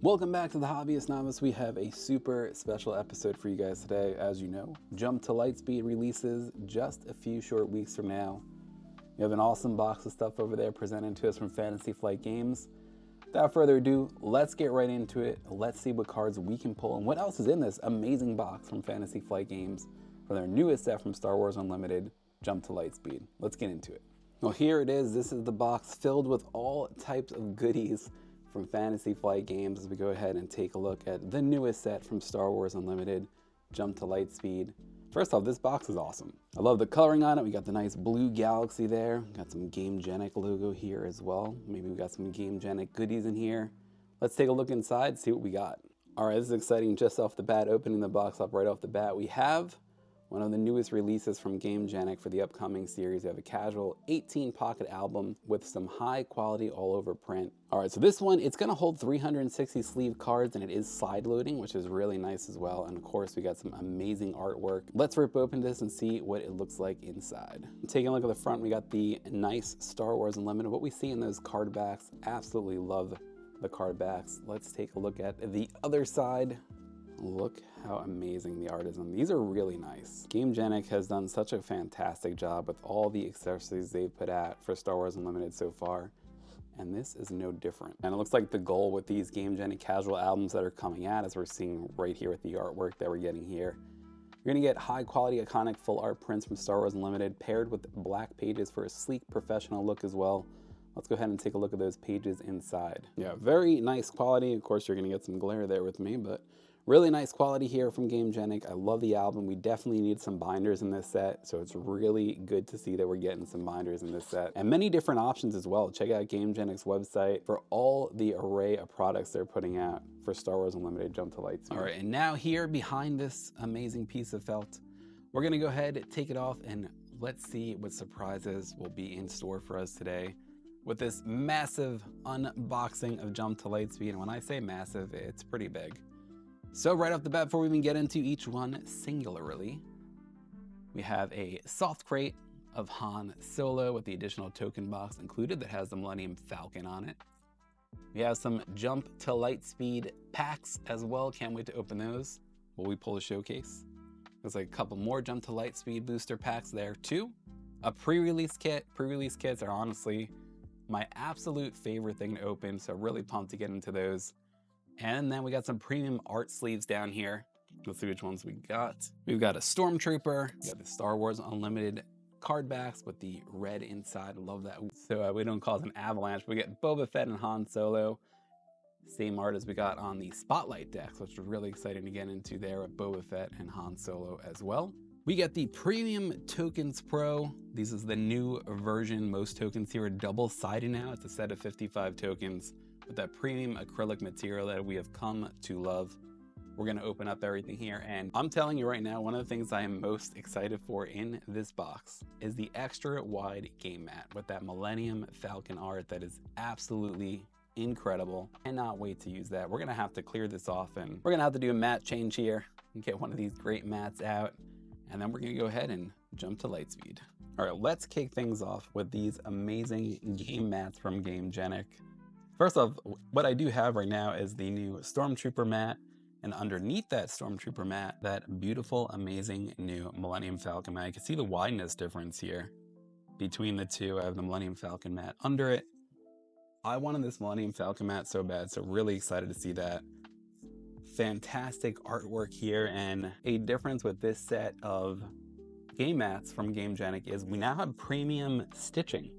Welcome back to the Hobbyist Novice. We have a super special episode for you guys today. As you know, Jump to Lightspeed releases just a few short weeks from now. We have an awesome box of stuff over there presented to us from Fantasy Flight Games. Without further ado, let's get right into it. Let's see what cards we can pull and what else is in this amazing box from Fantasy Flight Games for their newest set from Star Wars Unlimited, Jump to Lightspeed. Let's get into it. Well, here it is. This is the box filled with all types of goodies from Fantasy Flight Games as we go ahead and take a look at the newest set from Star Wars Unlimited, Jump to Lightspeed. First off, this box is awesome. I love the coloring on it. We got the nice blue galaxy there. Got some GameGenic logo here as well. Maybe we got some GameGenic goodies in here. Let's take a look inside, see what we got. All right, this is exciting just off the bat, opening the box up right off the bat. We have one of the newest releases from GameGenic for the upcoming series. We have a casual 18 pocket album with some high quality all over print. All right, so this one, it's gonna hold 360 sleeve cards and it is side loading, which is really nice as well. And of course, we got some amazing artwork. Let's rip open this and see what it looks like inside. Taking a look at the front, we got the nice Star Wars Unlimited. What we see in those card backs, absolutely love the card backs. Let's take a look at the other side. Look how amazing the art is on these. Are really nice. GameGenic has done such a fantastic job with all the accessories they've put out for Star Wars Unlimited so far, and this is no different. And it looks like the goal with these GameGenic casual albums that are coming out, as we're seeing right here with the artwork that we're getting here, you're gonna get high quality iconic full art prints from Star Wars Unlimited paired with black pages for a sleek professional look as well. Let's go ahead and take a look at those pages inside. Yeah, very nice quality. Of course, you're gonna get some glare there with me, but really nice quality here from GameGenic. I love the album. We definitely need some binders in this set, so it's really good to see that we're getting some binders in this set. And many different options as well. Check out GameGenic's website for all the array of products they're putting out for Star Wars Unlimited Jump to Lightspeed. All right, and now here behind this amazing piece of felt, we're gonna go ahead, take it off, and let's see what surprises will be in store for us today with this massive unboxing of Jump to Lightspeed. And when I say massive, it's pretty big. So right off the bat, before we even get into each one singularly, we have a soft crate of Han Solo with the additional token box included that has the Millennium Falcon on it. We have some Jump to Lightspeed packs as well. Can't wait to open those. Will we pull a showcase? There's like a couple more Jump to Lightspeed booster packs there too. A pre-release kit. Pre-release kits are honestly my absolute favorite thing to open, so really pumped to get into those. And then we got some premium art sleeves down here. Let's see which ones we got. We've got a Stormtrooper, we got the Star Wars Unlimited card backs with the red inside. Love that. So we don't call it an avalanche, but we get Boba Fett and Han Solo. Same art as we got on the Spotlight decks, which is really exciting to get into there with Boba Fett and Han Solo as well. We get the Premium Tokens Pro. This is the new version. Most tokens here are double-sided now. It's a set of 55 tokens. With that premium acrylic material that we have come to love. We're gonna open up everything here, and I'm telling you right now, one of the things I am most excited for in this box is the extra wide game mat with that Millennium Falcon art that is absolutely incredible. Cannot wait to use that. We're gonna have to clear this off, and we're gonna have to do a mat change here and get one of these great mats out, and then we're gonna go ahead and jump to Lightspeed. All right, let's kick things off with these amazing game mats from GameGenic. First off, what I do have right now is the new Stormtrooper mat, and underneath that Stormtrooper mat, that beautiful, amazing new Millennium Falcon mat. You can see the wideness difference here between the two. I have the Millennium Falcon mat under it. I wanted this Millennium Falcon mat so bad, so really excited to see that. Fantastic artwork here, and a difference with this set of game mats from GameGenic is we now have premium stitching.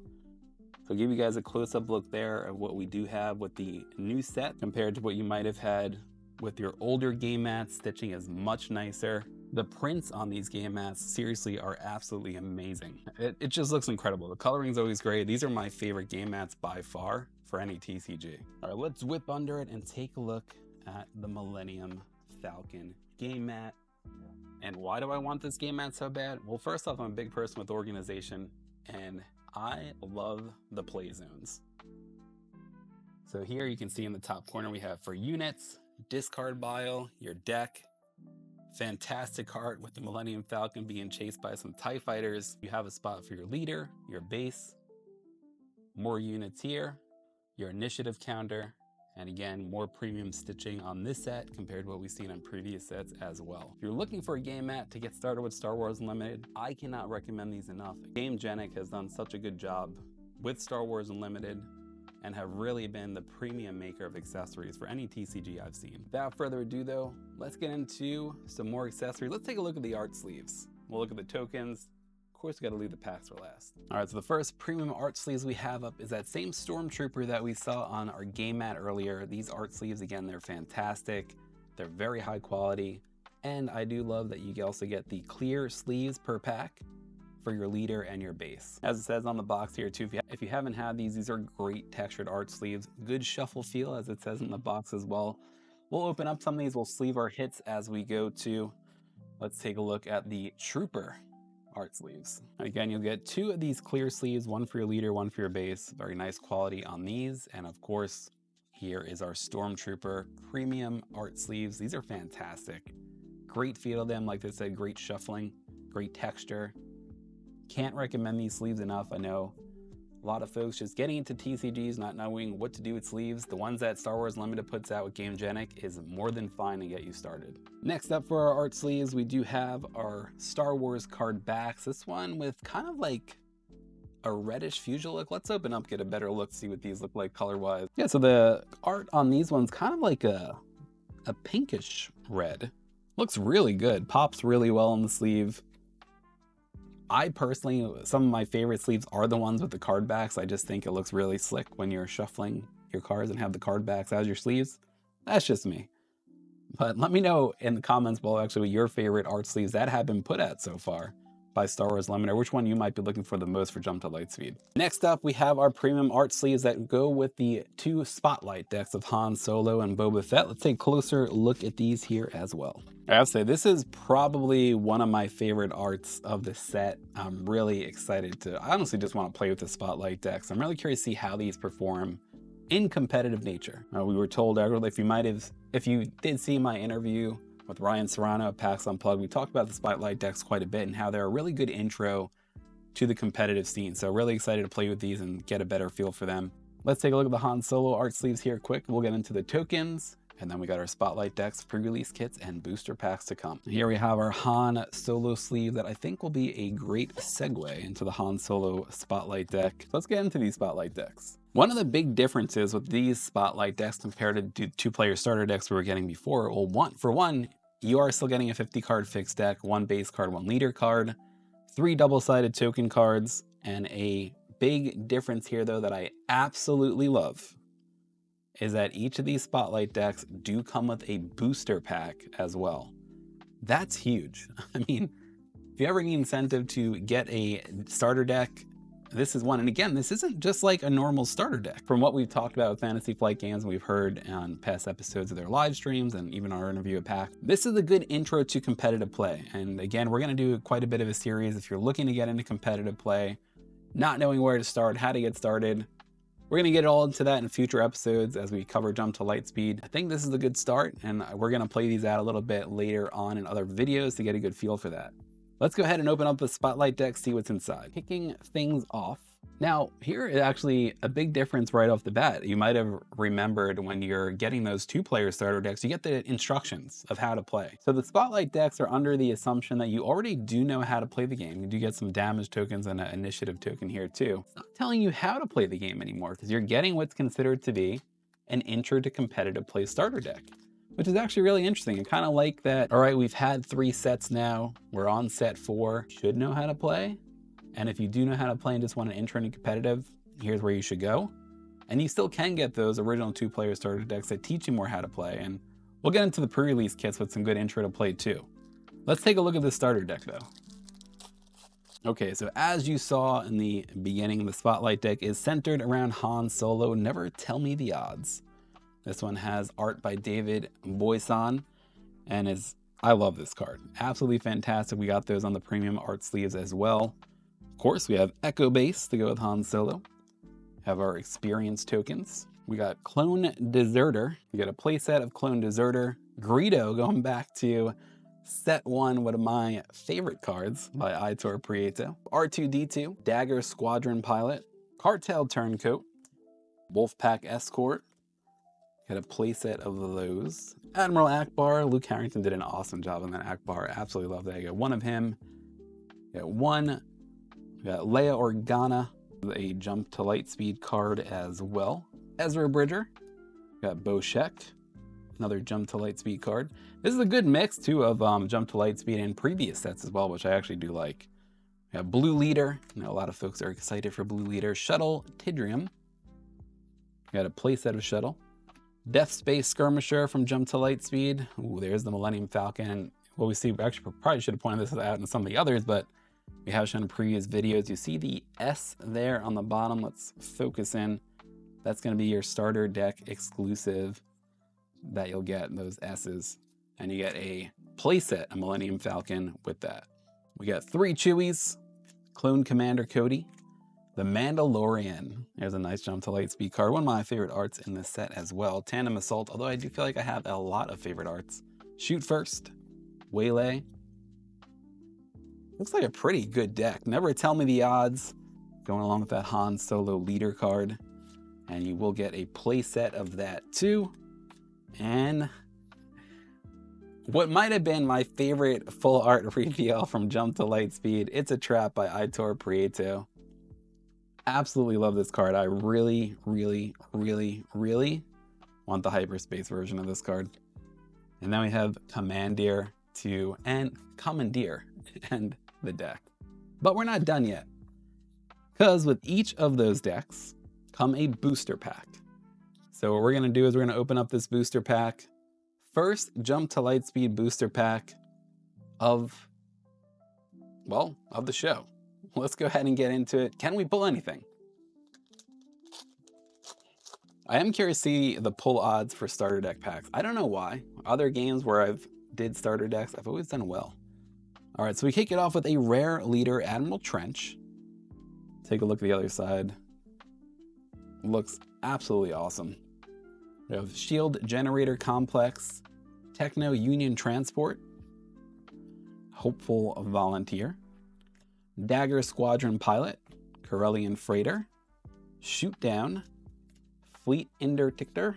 So I'll give you guys a close-up look there of what we do have with the new set compared to what you might have had with your older game mats. Stitching is much nicer. The prints on these game mats seriously are absolutely amazing. It just looks incredible. The coloring is always great. These are my favorite game mats by far for any TCG. All right, let's whip under it and take a look at the Millennium Falcon game mat. And why do I want this game mat so bad? Well, first off, I'm a big person with organization, and I love the play zones. So here you can see in the top corner we have for units, discard pile, your deck. Fantastic art with the Millennium Falcon being chased by some TIE fighters. You have a spot for your leader, your base, more units here, your initiative counter, And again, more premium stitching on this set compared to what we've seen on previous sets as well. If you're looking for a game mat to get started with Star Wars Unlimited, I cannot recommend these enough. GameGenic has done such a good job with Star Wars Unlimited and have really been the premium maker of accessories for any TCG I've seen. Without further ado though, let's get into some more accessories. Let's take a look at the art sleeves. We'll look at the tokens. Of course, we gotta leave the packs for last. All right, so the first premium art sleeves we have up is that same Stormtrooper that we saw on our game mat earlier. These art sleeves, again, they're fantastic. They're very high quality. And I do love that you also get the clear sleeves per pack for your leader and your base. As it says on the box here too, if you haven't had these are great textured art sleeves. Good shuffle feel, as it says in the box as well. We'll open up some of these, we'll sleeve our hits as we go to. Let's take a look at the Trooper art sleeves. Again, you'll get 2 of these clear sleeves, one for your leader, one for your base. Very nice quality on these. And of course, here is our Stormtrooper premium art sleeves. These are fantastic. Great feel to them, like I said, great shuffling, great texture. Can't recommend these sleeves enough. I know a lot of folks just getting into TCGs, not knowing what to do with sleeves. The ones that Star Wars Limited puts out with GameGenic is more than fine to get you started. Next up for our art sleeves, we do have our Star Wars card backs. This one with kind of like a reddish fuchsia look. Let's open up, get a better look, see what these look like color-wise. Yeah, so the art on these ones kind of like a pinkish red. Looks really good, pops really well on the sleeve. I personally, some of my favorite sleeves are the ones with the card backs. I just think it looks really slick when you're shuffling your cards and have the card backs as your sleeves. That's just me. But let me know in the comments below actually what your favorite art sleeves that have been put at so far by Star Wars Limited, or which one you might be looking for the most for Jump to Lightspeed. Next up, we have our premium art sleeves that go with the 2 spotlight decks of Han Solo and Boba Fett. Let's take a closer look at these here as well. I have to say, this is probably one of my favorite arts of the set. I'm really excited to, I honestly just want to play with the spotlight decks. I'm really curious to see how these perform in competitive nature. We were told, if you did see my interview with Ryan Serrano at PAX Unplugged, we talked about the spotlight decks quite a bit and how they're a really good intro to the competitive scene. So really excited to play with these and get a better feel for them. Let's take a look at the Han Solo art sleeves here quick. We'll get into the tokens, and then we got our spotlight decks, pre-release kits, and booster packs to come. Here we have our Han Solo sleeve that I think will be a great segue into the Han Solo spotlight deck. Let's get into these spotlight decks. One of the big differences with these spotlight decks compared to 2-player starter decks we were getting before, well, for one, you are still getting a 50 card fixed deck, 1 base card, 1 leader card, 3 double-sided token cards, and a big difference here though that I absolutely love is that each of these spotlight decks do come with a booster pack as well. That's huge. I mean, if you ever need incentive to get a starter deck, this is one. And again, this isn't just like a normal starter deck. From what we've talked about with Fantasy Flight Games, we've heard on past episodes of their live streams and even our interview at PAX, this is a good intro to competitive play. And again, we're going to do quite a bit of a series. If you're looking to get into competitive play, not knowing where to start, how to get started, we're going to get all into that in future episodes as we cover Jump to Lightspeed. I think this is a good start, and we're going to play these out a little bit later on in other videos to get a good feel for that. Let's go ahead and open up the spotlight deck, see what's inside. Kicking things off. Now, here is actually a big difference right off the bat. You might have remembered when you're getting those 2-player starter decks, you get the instructions of how to play. So the spotlight decks are under the assumption that you already do know how to play the game. You do get some damage tokens and an initiative token here too. It's not telling you how to play the game anymore because you're getting what's considered to be an intro to competitive play starter deck, which is actually really interesting. I kind of like that. All right, we've had 3 sets now. We're on set 4. Should know how to play. And if you do know how to play and just want an intro into competitive, here's where you should go. And you still can get those original 2-player starter decks that teach you more how to play. And we'll get into the pre-release kits with some good intro to play too. Let's take a look at the starter deck though. Okay, so as you saw in the beginning, the spotlight deck is centered around Han Solo. Never tell me the odds. This one has art by David Boyson and I love this card. Absolutely fantastic. We got those on the premium art sleeves as well. Of course, we have Echo Base to go with Han Solo. Have our experience tokens. We got Clone Deserter. We got a playset of Clone Deserter. Greedo, going back to set 1, one of my favorite cards by Aitor Prieto. R2-D2, Dagger Squadron Pilot, Cartel Turncoat, Wolfpack Escort, Got a playset of those. Admiral Akbar, Luke Harrington did an awesome job on that Akbar. Absolutely love that. I got one of him. Got one. Got Leia Organa, a Jump to Lightspeed card as well. Ezra Bridger. Got Bo Sheck, another Jump to Lightspeed card. This is a good mix too of Jump to Lightspeed and previous sets as well, which I actually do like. We have Blue Leader. I know a lot of folks are excited for Blue Leader. Shuttle Tidrium. Got a playset of Shuttle. Death Space Skirmisher from Jump to Lightspeed. Ooh, there's the Millennium Falcon. What we see, we actually probably should have pointed this out in some of the others, but we have shown in previous videos. You see the S there on the bottom. Let's focus in. That's going to be your starter deck exclusive that you'll get, those S's. And you get a playset, a Millennium Falcon with that. We got 3 Chewies, Clone Commander Cody, the Mandalorian. There's a nice Jump to Lightspeed card. One of my favorite arts in this set as well. Tandem Assault, although I do feel like I have a lot of favorite arts. Shoot First, Waylay. Looks like a pretty good deck. Never Tell Me the Odds, going along with that Han Solo leader card. And you will get a playset of that too. And what might have been my favorite full art reveal from Jump to Lightspeed, It's a Trap by Aitor Prieto. Absolutely love this card. I really, really, really, really want the hyperspace version of this card. And then we have Commandeer and Commandeer and the deck. But we're not done yet, because with each of those decks come a booster pack. So what we're gonna do is we're gonna open up this booster pack. First Jump to Lightspeed booster pack of the show. Let's go ahead and get into it. Can we pull anything? I am curious to see the pull odds for starter deck packs. I don't know why. Other games where I've did starter decks, I've always done well. All right, so we kick it off with a rare leader, Admiral Trench. Take a look at the other side. Looks absolutely awesome. We have Shield Generator Complex, Techno Union Transport, Hopeful Volunteer, Dagger Squadron Pilot, Corellian Freighter, Shoot Down, Fleet Interdictor,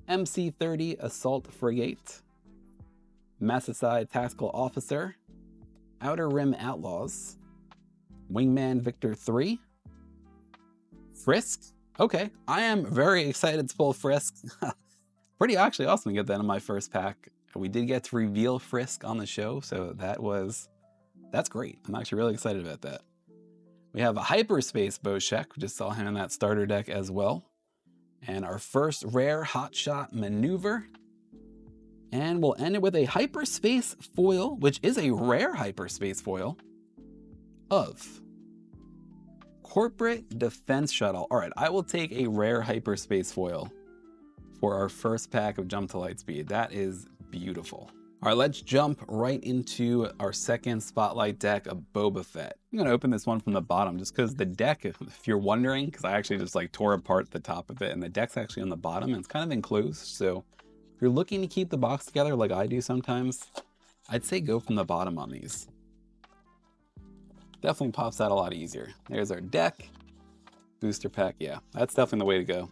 MC-30 Assault Frigate, Massaside Tactical Officer, Outer Rim Outlaws, Wingman Victor 3, Frisk. Okay, I am very excited to pull Frisk. Pretty actually awesome to get that in my first pack. We did get to reveal Frisk on the show, so that's great. I'm actually really excited about that. We have a Hyperspace Bo Sheck. We just saw him in that starter deck as well. And our first rare Hotshot Maneuver. And we'll end it with a Hyperspace foil, which is a rare Hyperspace foil of Corporate Defense Shuttle. All right, I will take a rare Hyperspace foil for our first pack of Jump to Lightspeed. That is beautiful. All right, let's jump right into our second spotlight deck of Boba Fett. I'm gonna open this one from the bottom just because the deck, if you're wondering, because I actually just like tore apart the top of it, and the deck's actually on the bottom and it's kind of enclosed. So if you're looking to keep the box together like I do sometimes, I'd say go from the bottom on these. Definitely pops out a lot easier. There's our deck, booster pack. Yeah, that's definitely the way to go.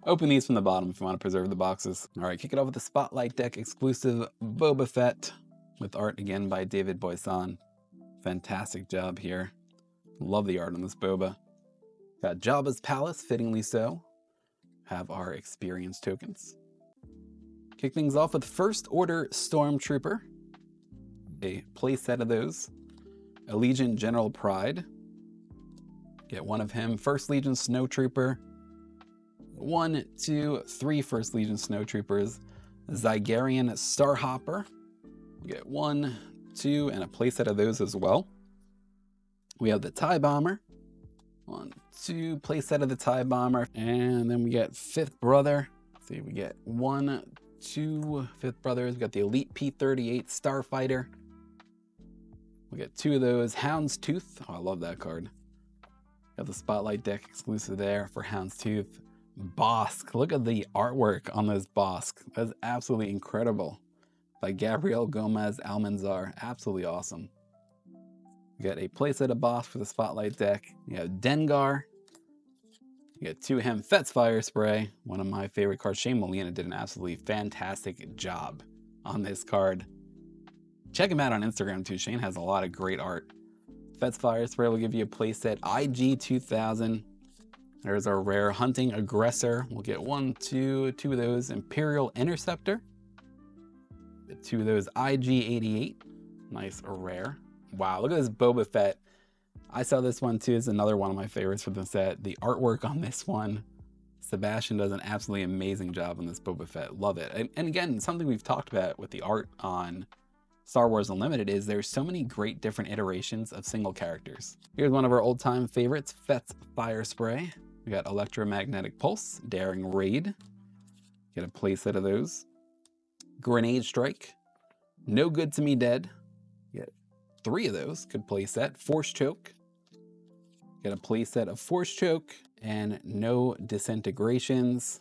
Open these from the bottom if you want to preserve the boxes. All right, kick it off with the Spotlight deck exclusive Boba Fett with art again by David Boisson. Fantastic job here. Love the art on this Boba. Got Jabba's Palace, fittingly so. Have our experience tokens. Kick things off with First Order Stormtrooper. A playset of those. Allegiant General Pride. Get one of him. First Legion Snowtrooper. 1, 2, 3 First Legion Snowtroopers. Zygarian Starhopper. We get 1, 2, and a playset of those as well. We have the TIE Bomber. 1, 2, playset of the TIE Bomber. And then we get Fifth Brother. Let's see, we get 1, 2 Fifth Brothers. We got the Elite P-38 Starfighter. We get 2 of those. Houndstooth. Oh, I love that card. Got the Spotlight deck exclusive there for Houndstooth. Bosk. Look at the artwork on this Bosk. That's absolutely incredible. By Gabriel Gomez Almanzar. Absolutely awesome. We got a playset of Bosk for the Spotlight deck. You have Dengar. You get 2 Him Fett's Fire Spray, one of my favorite cards. Shane Molina did an absolutely fantastic job on this card. Check him out on Instagram too. Shane has a lot of great art. Fett's Fire Spray will give you a playset IG 2000. There's our rare Hunting Aggressor. We'll get two of those. Imperial Interceptor. Get 2 of those IG 88. Nice rare. Wow, look at this Boba Fett. I saw this one too. It's another one of my favorites for the set. The artwork on this one, Sebastian does an absolutely amazing job on this Boba Fett. Love it. And again, something we've talked about with the art on Star Wars Unlimited is there's so many great different iterations of single characters. Here's one of our old time favorites, Fett's Fire Spray. We got Electromagnetic Pulse, Daring Raid. Get a playset of those. Grenade Strike, No Good to Me Dead. Get 3 of those, good playset. Force Choke. Get a playset of Force Choke and No Disintegrations.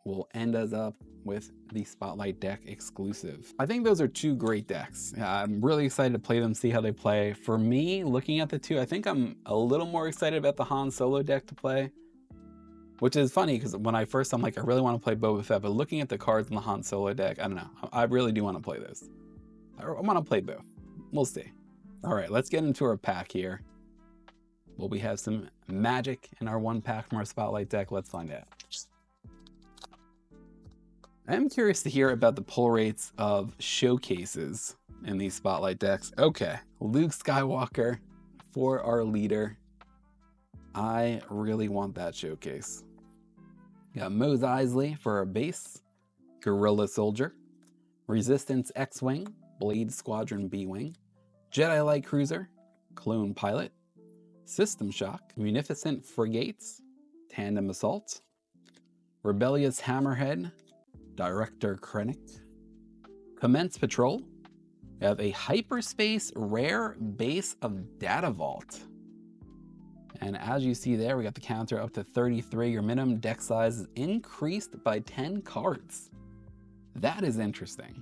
Will end us up with the Spotlight deck exclusive. I think those are 2 great decks. I'm really excited to play them, see how they play. For me, looking at the 2, I think I'm a little more excited about the Han Solo deck to play, which is funny because when I'm like, I really want to play Boba Fett, but looking at the cards in the Han Solo deck, I don't know. I really do want to play this. I want to play both. We'll see. All right, let's get into our pack here. Will we have some magic in our 1 pack from our Spotlight deck? Let's find out. I'm curious to hear about the pull rates of showcases in these Spotlight decks. Okay, Luke Skywalker for our leader. I really want that showcase. Got Mos Eisley for our base. Guerrilla Soldier. Resistance X-Wing. Blade Squadron B-Wing. Jedi Light Cruiser. Clone Pilot. System Shock. Munificent Frigates. Tandem Assault. Rebellious Hammerhead. Director Krennic. Commence Patrol. We have a Hyperspace Rare Base of Data Vault. And as you see there, we got the counter up to 33. Your minimum deck size is increased by 10 cards. That is interesting.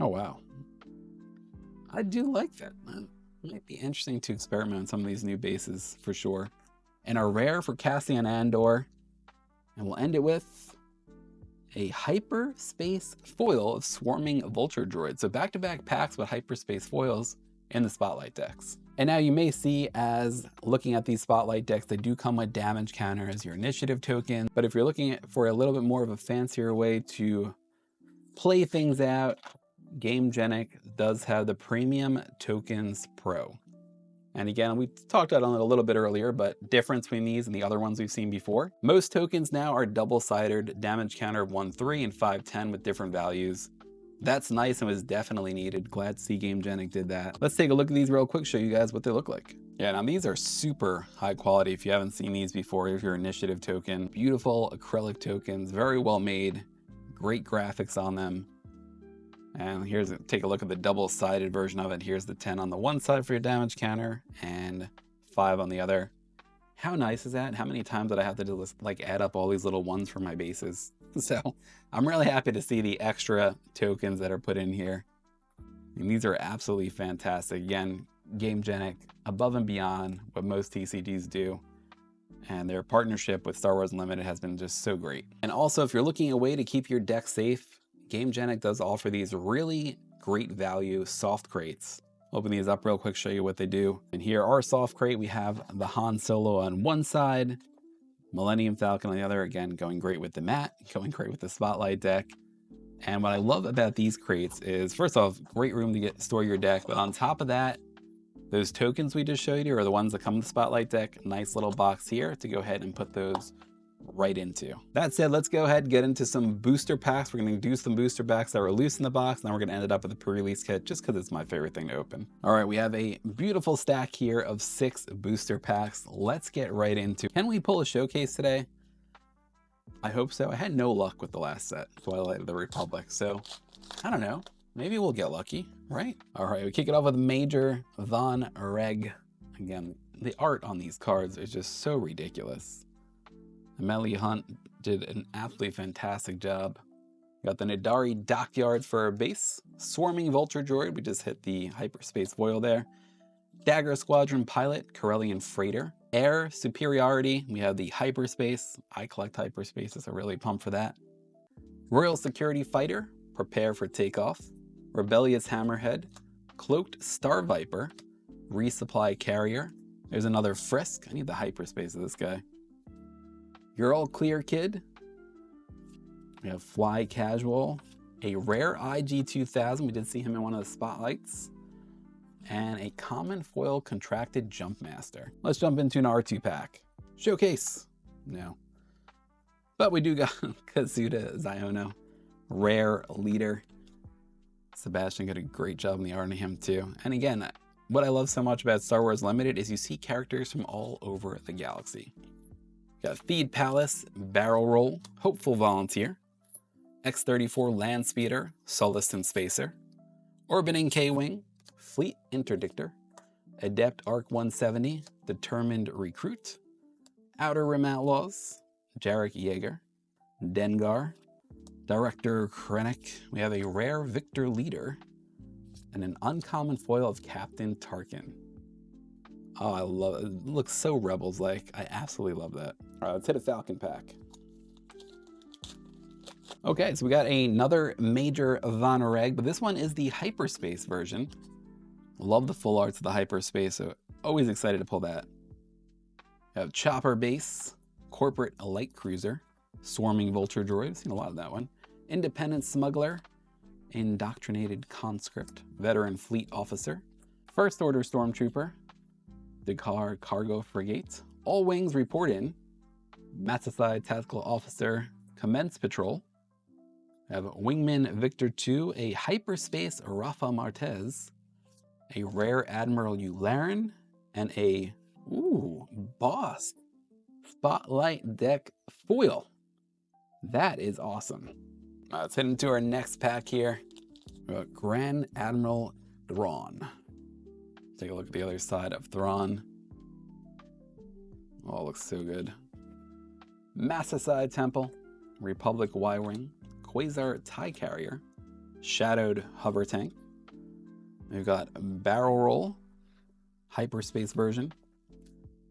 Oh, wow. I do like that. That might be interesting to experiment on some of these new bases for sure. And a rare for Cassian Andor. And we'll end it with a Hyperspace Foil of Swarming Vulture Droid. So back-to-back packs with Hyperspace Foils in the Spotlight decks. And now you may see, as looking at these Spotlight decks, they do come with damage counter as your initiative token. But if you're looking for a little bit more of a fancier way to play things out, GameGenic does have the Premium Tokens Pro. And again, we talked about it a little bit earlier, but difference between these and the other ones we've seen before. Most tokens now are double-sided, damage counter of 1/3 and 5/10 with different values. That's nice and was definitely needed. Glad to see GameGenic did that. Let's take a look at these real quick, show you guys what they look like. Yeah, now these are super high quality. If you haven't seen these before, here's your initiative token. Beautiful acrylic tokens, very well made, great graphics on them. And take a look at the double-sided version of it. Here's the 10 on the one side for your damage counter and 5 on the other. How nice is that? How many times did I have to just like add up all these little ones for my bases? So I'm really happy to see the extra tokens that are put in here. And these are absolutely fantastic. Again, GameGenic above and beyond what most TCGs do. And their partnership with Star Wars Unlimited has been just so great. And also, if you're looking a way to keep your deck safe, GameGenic does offer these really great value soft crates. Open these up real quick, show you what they do. And here our soft crate, we have the Han Solo on one side, Millennium Falcon on the other, again, going great with the mat, going great with the Spotlight deck. And what I love about these crates is, first off, great room to store your deck, but on top of that, those tokens we just showed you are the ones that come in the Spotlight deck. Nice little box here to go ahead and put those right into. That said, let's go ahead and get into some booster packs. We're going to do some booster packs that were loose in the box, and then we're going to end it up with a pre-release kit just because it's my favorite thing to open. All right, we have a beautiful stack here of 6 booster packs. Let's get right into. Can we pull a showcase today? I hope so. I had no luck with the last set, Twilight of the Republic, so I don't know. Maybe we'll get lucky, right? All right, we kick it off with Major Von Reg. Again, the art on these cards is just so ridiculous. Melly Hunt did an absolutely fantastic job. Got the Nadari Dockyards for our base. Swarming Vulture Droid, we just hit the Hyperspace Foil there. Dagger Squadron pilot, Corellian freighter. Air superiority, we have the hyperspace. I collect hyperspaces, I'm really pumped for that. Royal security fighter, prepare for takeoff. Rebellious hammerhead, cloaked star viper, resupply carrier. There's another Frisk. I need the hyperspace of this guy. You're all clear, kid. We have fly casual, a rare IG-2000. We did see him in one of the spotlights. And a common foil contracted jump master. Let's jump into an R2 pack. Showcase. No. But we do got Kazuda Ziono, rare leader. Sebastian did a great job in the art on him too. And again, what I love so much about Star Wars Limited is you see characters from all over the galaxy. We got Theed Palace, Barrel Roll, Hopeful Volunteer, X-34 Land Speeder, Sullustan Spacer, Orbiting K-Wing, Fleet Interdictor, Adept Arc 170, Determined Recruit, Outer Rim Outlaws, Jarek Yeager, Dengar, Director Krennic. We have a rare Victor Leader and an uncommon foil of Captain Tarkin. Oh, I love it. It looks so Rebels-like. I absolutely love that. All right, let's hit a Falcon pack. Okay, so we got another Major Von Reg, but this one is the hyperspace version. Love the full arts of the hyperspace, so always excited to pull that. We have Chopper Base, Corporate Light Cruiser, Swarming Vulture Droid, seen a lot of that one. Independent Smuggler, Indoctrinated Conscript, Veteran Fleet Officer, First Order Stormtrooper, Dakar Cargo Frigate, All Wings Report In, Matsasai Tactical Officer, Commence Patrol. We have Wingman Victor 2, a Hyperspace Rafa Martez, a rare Admiral Yularen, and a Boss Spotlight Deck foil. That is awesome. Let's head into our next pack here. We got Grand Admiral Thrawn. Take a look at the other side of Thrawn. Oh, it looks so good. Massasai Temple, Republic Y-Wing, Quasar TIE Carrier, Shadowed Hover Tank. We've got Barrel Roll, Hyperspace version,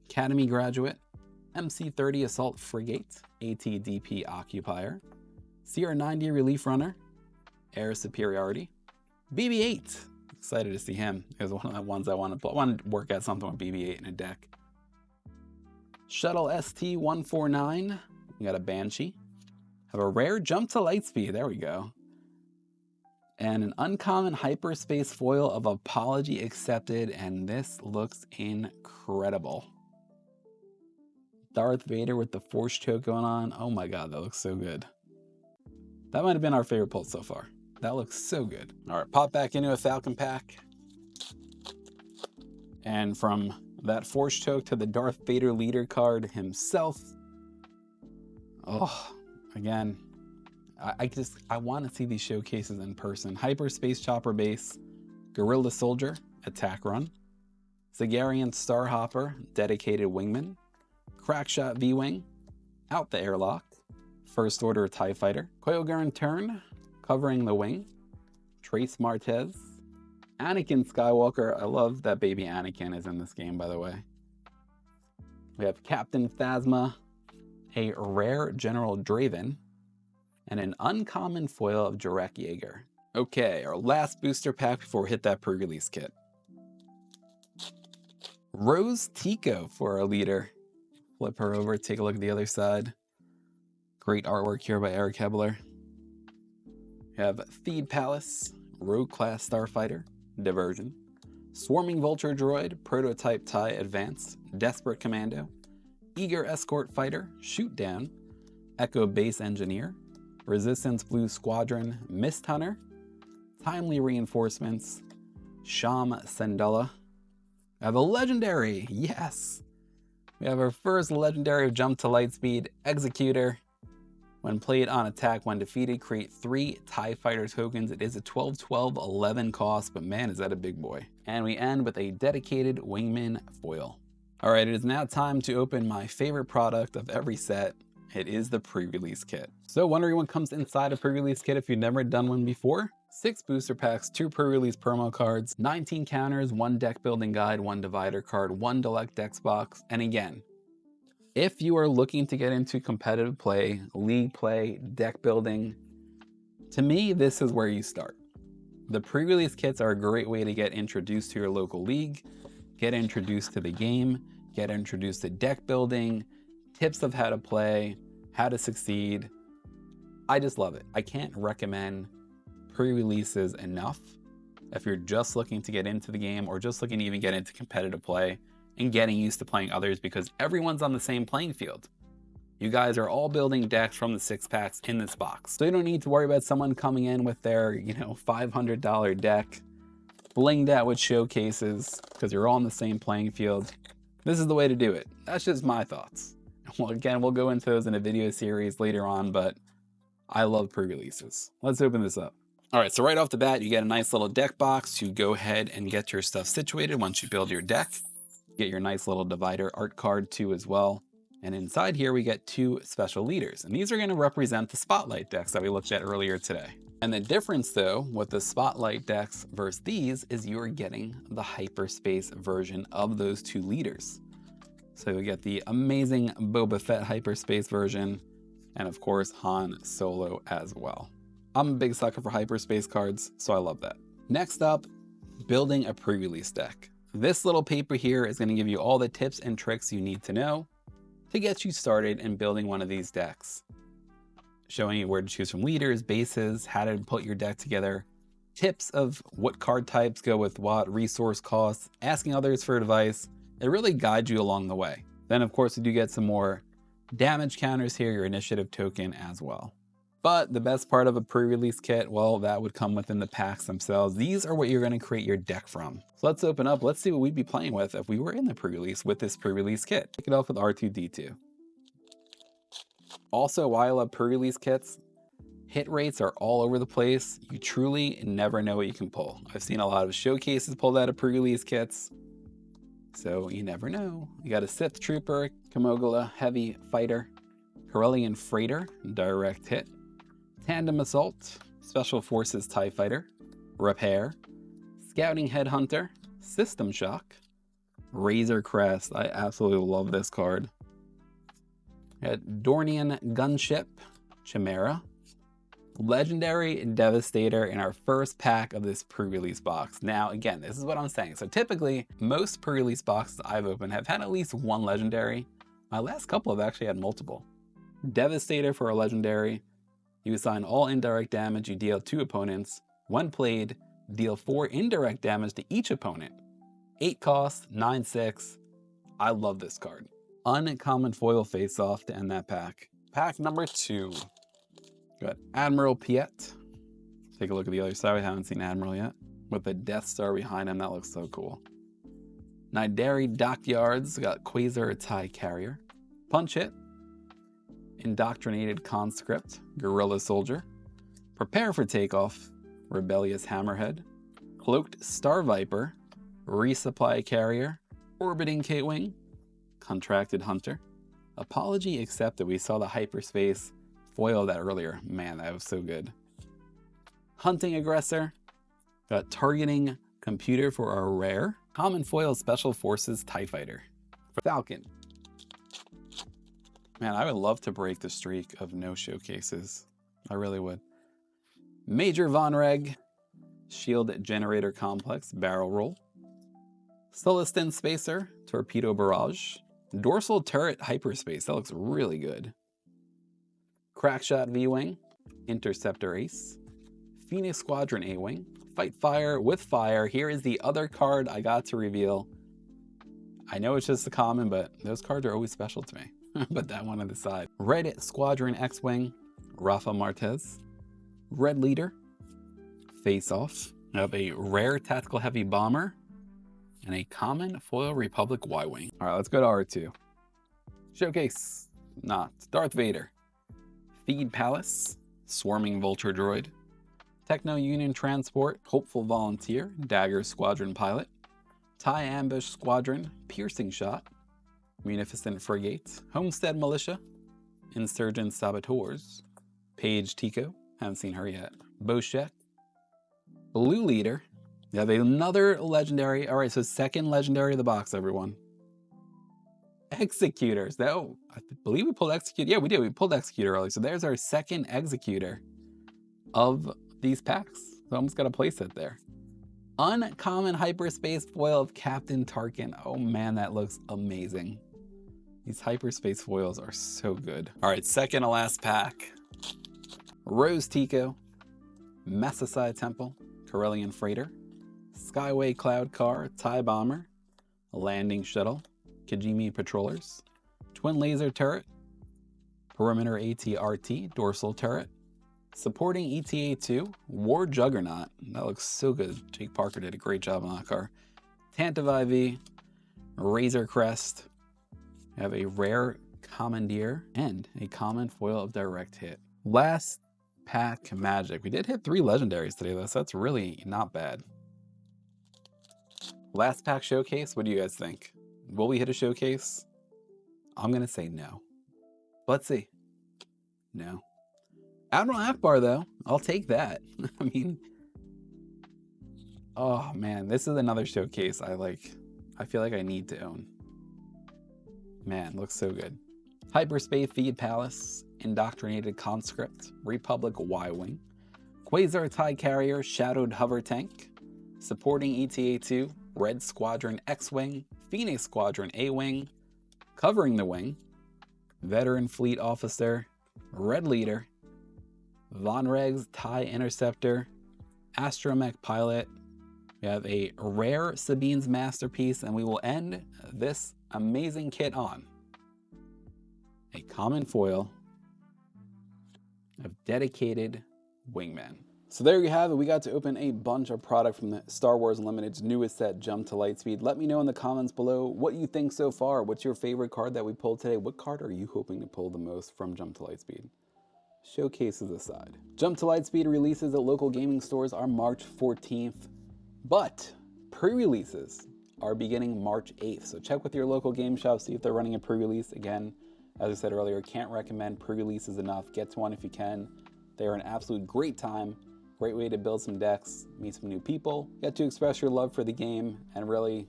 Academy Graduate, MC-30 Assault Frigate, ATDP Occupier, CR-90 Relief Runner, Air Superiority, BB-8. Excited to see him. He was one of the ones I want to play. I want to work out something with BB-8 in a deck. Shuttle ST-149. We got a Banshee. Have a rare Jump to Lightspeed. There we go. And an uncommon hyperspace foil of Apology Accepted. And this looks incredible. Darth Vader with the Force choke going on. Oh my God, that looks so good. That might have been our favorite pull so far. That looks so good. All right, pop back into a Falcon pack. And from that Force choke to the Darth Vader leader card himself. Oh, again, I want to see these showcases in person. Hyperspace Chopper Base, Guerrilla Soldier, Attack Run, Zagarian Starhopper, Dedicated Wingman, Crackshot V-Wing, Out the Airlock, First Order TIE Fighter, Koyogarn Turn, Covering the Wing, Trace Martez, Anakin Skywalker. I love that baby Anakin is in this game, by the way. We have Captain Phasma, a rare General Draven, and an uncommon foil of Jarek Yeager. Okay, our last booster pack before we hit that pre-release kit. Rose Tico for our leader. Flip her over, take a look at the other side. Great artwork here by Eric Hebler. We have Theed Palace, Rogue Class Starfighter, Diversion, Swarming Vulture Droid, Prototype TIE Advance, Desperate Commando, Eager Escort Fighter, Shoot Down, Echo Base Engineer, Resistance Blue Squadron, Mist Hunter, Timely Reinforcements, Sham Sandala. We have a legendary, yes! We have our first legendary of Jump to Lightspeed, Executor. When played on attack, when defeated, create 3 TIE Fighter tokens. It is a 12/12/11 cost, but man, is that a big boy. And we end with a dedicated Wingman foil. All right, it is now time to open my favorite product of every set, It is the pre-release kit. So wondering what comes inside a pre-release kit if you've never done one before? 6 booster packs, 2 pre-release promo cards, 19 counters, 1 deck building guide, 1 divider card, 1 Deluxe Decks box. And again, if you are looking to get into competitive play, league play, deck building, to me, this is where you start. The pre-release kits are a great way to get introduced to your local league, get introduced to the game, get introduced to deck building, tips of how to play, how to succeed. I just love it. I can't recommend pre-releases enough if you're just looking to get into the game or just looking to even get into competitive play and getting used to playing others, because everyone's on the same playing field. You guys are all building decks from the 6 packs in this box. So you don't need to worry about someone coming in with their, $500 deck, blinged out with showcases, because you're all on the same playing field. This is the way to do it. That's just my thoughts. Well, again, we'll go into those in a video series later on, but I love pre-releases. Let's open this up. All right, so right off the bat, you get a nice little deck box to go ahead and get your stuff situated once you build your deck. Get your nice little divider art card too as well. And inside here, we get 2 special leaders. And these are gonna represent the Spotlight decks that we looked at earlier today. And the difference though, with the Spotlight decks versus these, is you're getting the hyperspace version of those 2 leaders. So you get the amazing Boba Fett hyperspace version, and of course, Han Solo as well. I'm a big sucker for hyperspace cards, so I love that. Next up, building a pre-release deck. This little paper here is gonna give you all the tips and tricks you need to know to get you started in building one of these decks. Showing you where to choose from leaders, bases, how to put your deck together, tips of what card types go with what, resource costs, asking others for advice. It really guides you along the way. Then of course, you do get some more damage counters here, your initiative token as well. But the best part of a pre-release kit, well, that would come within the packs themselves. These are what you're gonna create your deck from. So let's open up, let's see what we'd be playing with if we were in the pre-release with this pre-release kit. Kick it off with R2-D2. Also, while I love pre-release kits, hit rates are all over the place. You truly never know what you can pull. I've seen a lot of showcases pulled out of pre-release kits, so you never know. You got a Sith Trooper, Kamogala Heavy Fighter, Corellian Freighter, direct hit, Tandem Assault, Special Forces TIE Fighter, Repair, Scouting Headhunter, System Shock, Razor Crest. I absolutely love this card. Dornian Gunship, Chimera, Legendary Devastator in our first pack of this pre-release box. Now, again, this is what I'm saying. So typically, most pre-release boxes I've opened have had at least 1 legendary. My last couple have actually had multiple. Devastator for a legendary. You assign all indirect damage you deal to opponents. When played, deal 4 indirect damage to each opponent. 8 cost, 9/6. I love this card. Uncommon foil face-off to end that pack. Pack number 2. Got Admiral Piet. Take a look at the other side. We haven't seen Admiral yet. With the Death Star behind him, that looks so cool. Nidari Dockyards. Got Quasar TIE Carrier. Punch Hit. Indoctrinated Conscript, Guerrilla Soldier, Prepare for Takeoff, Rebellious Hammerhead, Cloaked Star Viper, Resupply Carrier, Orbiting K-Wing, Contracted Hunter, Apology Accepted. We saw the hyperspace foil of that earlier. Man, that was so good. Hunting Aggressor, got Targeting Computer for our rare, Common Foil Special Forces TIE Fighter, Falcon. Man, I would love to break the streak of no showcases. I really would. Major Von Reg, Shield Generator Complex, Barrel Roll, Celestin Spacer, Torpedo Barrage, Dorsal Turret Hyperspace, that looks really good. Crackshot V-Wing, Interceptor Ace, Phoenix Squadron A-Wing, Fight Fire with Fire. Here is the other card I got to reveal. I know it's just a common, but those cards are always special to me. Put that one on the side. Red Squadron X-Wing, Rafa Martez, Red Leader, Face Off. I have a rare Tactical Heavy Bomber and a common foil Republic Y-Wing. All right, let's go to R2. Showcase, not Darth Vader, Feed Palace, Swarming Vulture Droid, Techno Union Transport, Hopeful Volunteer, Dagger Squadron Pilot, TIE Ambush Squadron, Piercing Shot, Munificent Frigate, Homestead Militia, Insurgent Saboteurs, Paige Tico, haven't seen her yet, Boshek, Blue Leader. You have another legendary. All right, so second legendary of the box, everyone. Executors. No, I believe we pulled Executor. Yeah, we did. We pulled Executor early. So there's our second Executor of these packs. So I almost got a playset there. Uncommon hyperspace foil of Captain Tarkin. Oh man, that looks amazing. These hyperspace foils are so good. All right, second to last pack. Rose Tico, Massasai Temple, Corellian Freighter, Skyway Cloud Car, TIE Bomber, Landing Shuttle, Kijimi Patrollers, Twin Laser Turret, Perimeter AT-RT, Dorsal Turret, supporting ETA-2, War Juggernaut. That looks so good. Jake Parker did a great job on that car. Tantive IV, Razor Crest. We have a rare Commandeer and a common foil of Direct Hit. Last pack Magic. We did hit 3 legendaries today though, so that's really not bad. Last pack Showcase, what do you guys think? Will we hit a showcase? I'm gonna say no. Let's see. No. Admiral Akbar though, I'll take that. I mean, oh man, this is another showcase I feel like I need to own. Man, looks so good. Hyperspace Feed Palace, Indoctrinated Conscript, Republic Y-Wing, Quasar TIE Carrier, Shadowed Hover Tank, supporting ETA-2, Red Squadron X-Wing, Phoenix Squadron A-Wing, covering the wing, Veteran Fleet Officer, Red Leader, Von Regs TIE Interceptor, Astromech Pilot. We have a rare Sabine's Masterpiece, and we will end this amazing kit on a common foil of Dedicated Wingman. So there you have it. We got to open a bunch of product from the Star Wars Unlimited's newest set, Jump to Lightspeed. Let me know in the comments below what you think so far. What's your favorite card that we pulled today? What card are you hoping to pull the most from Jump to Lightspeed? Showcases aside. Jump to Lightspeed releases at local gaming stores are March 14th, but pre-releases are beginning March 8th. So check with your local game shop, see if they're running a pre-release. Again, as I said earlier, can't recommend pre-releases enough. Get to one if you can. They are an absolute great time. Great way to build some decks, meet some new people, get to express your love for the game, and really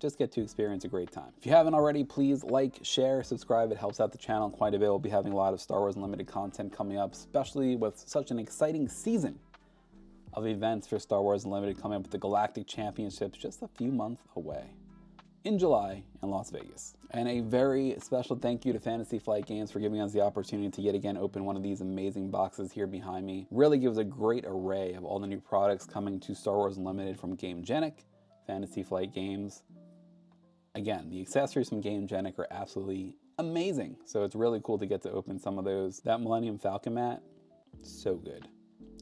just get to experience a great time. If you haven't already, please like, share, subscribe. It helps out the channel quite a bit. We'll be having a lot of Star Wars Unlimited content coming up, especially with such an exciting season of events for Star Wars Unlimited coming up with the Galactic Championships just a few months away in July in Las Vegas. And a very special thank you to Fantasy Flight Games for giving us the opportunity to yet again open one of these amazing boxes here behind me. Really gives a great array of all the new products coming to Star Wars Unlimited from GameGenic, Fantasy Flight Games. Again, the accessories from GameGenic are absolutely amazing. So it's really cool to get to open some of those. That Millennium Falcon mat, so good.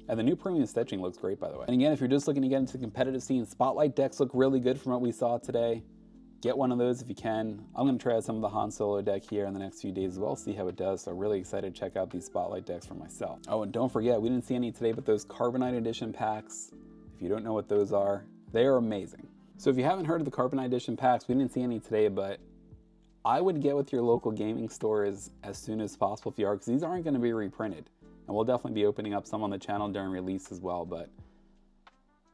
And the new premium stitching looks great, by the way. And again, if you're just looking to get into the competitive scene, Spotlight decks look really good from what we saw today. Get one of those if you can. I'm going to try out some of the Han Solo deck here in the next few days as well, see how it does. So I'm really excited to check out these Spotlight decks for myself. Oh, and don't forget, we didn't see any today, but those Carbonite Edition packs, if you don't know what those are, they are amazing. So if you haven't heard of the Carbonite Edition packs, we didn't see any today, but I would get with your local gaming stores as soon as possible if you are, because these aren't going to be reprinted. And we'll definitely be opening up some on the channel during release as well, but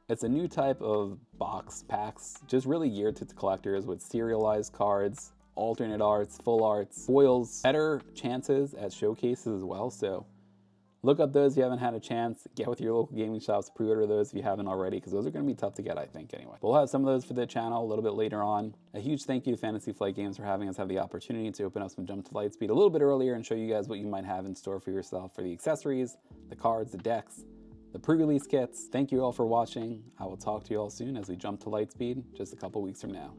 it's a new type of box packs, just really geared to collectors with serialized cards, alternate arts, full arts, foils, better chances at showcases as well. So look up those if you haven't had a chance. Get with your local gaming shops, pre-order those if you haven't already, because those are going to be tough to get, I think, anyway. But we'll have some of those for the channel a little bit later on. A huge thank you to Fantasy Flight Games for having us have the opportunity to open up some Jump to Lightspeed a little bit earlier and show you guys what you might have in store for yourself for the accessories, the cards, the decks, the pre-release kits. Thank you all for watching. I will talk to you all soon as we jump to Lightspeed just a couple weeks from now.